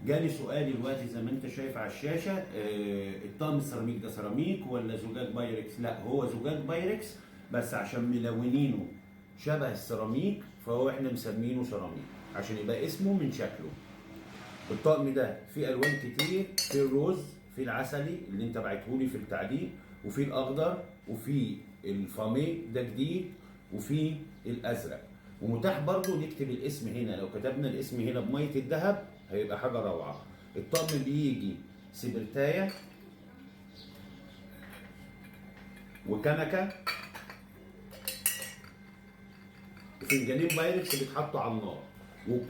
جالي سؤال دلوقتي زي ما انت شايف على الشاشه، الطقم السيراميك ده سيراميك ولا زجاج بايركس؟ لا، هو زجاج بايركس، بس عشان ملونينه شبه السيراميك فهو احنا مسمينه سيراميك عشان يبقى اسمه من شكله. الطقم ده فيه الوان كتير، فيه الروز، فيه العسلي اللي انت بعتهولي في التعليق، وفيه الاخضر، وفيه الفامي ده جديد، وفيه الازرق. ومتاح برضو نكتب الاسم هنا، لو كتبنا الاسم هنا بميه الذهب هيبقى حاجه روعه. الطقم بيجي سبرتايه وكنكه وفنجانين بايركس بيتحطوا على النار،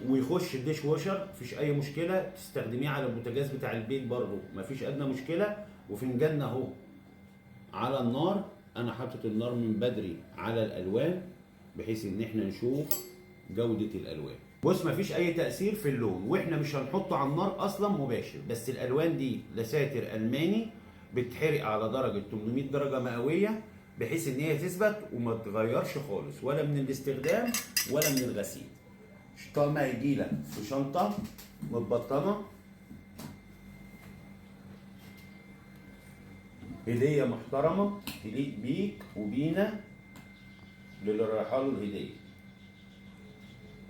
ويخش الديش واشر مفيش اي مشكله، تستخدميه على البوتاجاز بتاع البيت برضو مفيش ادنى مشكله. وفنجاننا اهو على النار، انا حاطط النار من بدري على الالوان بحيث ان احنا نشوف جوده الالوان. بص، مفيش اي تاثير في اللون، واحنا مش هنحطه على النار اصلا مباشر، بس الالوان دي لساتر الماني بتحرق على درجه 800 درجه مئويه بحيث ان هي تثبت وما تتغيرش خالص، ولا من الاستخدام ولا من الغسيل. الطقم هيجي لك في شنطه متبطنه، هديه محترمه تليق بيك وبينا للي رايحه له الهديه.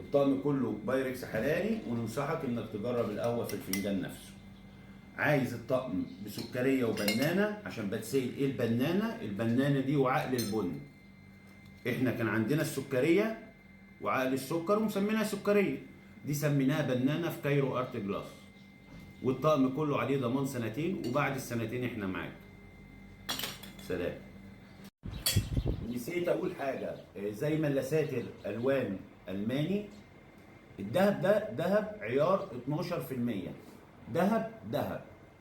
الطقم كله بايركس حراري، وننصحك انك تجرب القهوه في الفنجان نفسه. عايز الطقم بسكريه وبنانه، عشان بتسال ايه البنانه؟ البنانه دي وعقل البن. احنا كان عندنا السكريه وعقل السكر ومسمينها سكريه، دي سميناها بنانه في كايرو ارت جلاس. والطقم كله عليه ضمان سنتين، وبعد السنتين احنا معاك. سلام. نسيت اقول حاجه، زي ما اللساتر الوان الماني، الدهب ده دهب عيار 12%. دهب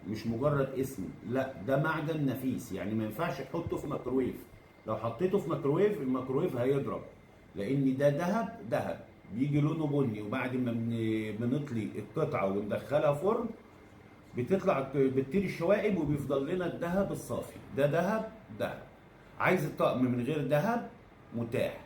مش مجرد اسم، لا ده معدن نفيس، يعني ما ينفعش تحطه في ميكروويف. لو حطيته في ميكروويف الميكروويف هيضرب، لان ده دهب بيجي لونه بني، وبعد ما بنطلي القطعه وندخلها فرن بتطير الشوائب وبيفضل لنا الذهب الصافي. ده دهب. عايز الطقم من غير دهب؟ متاح.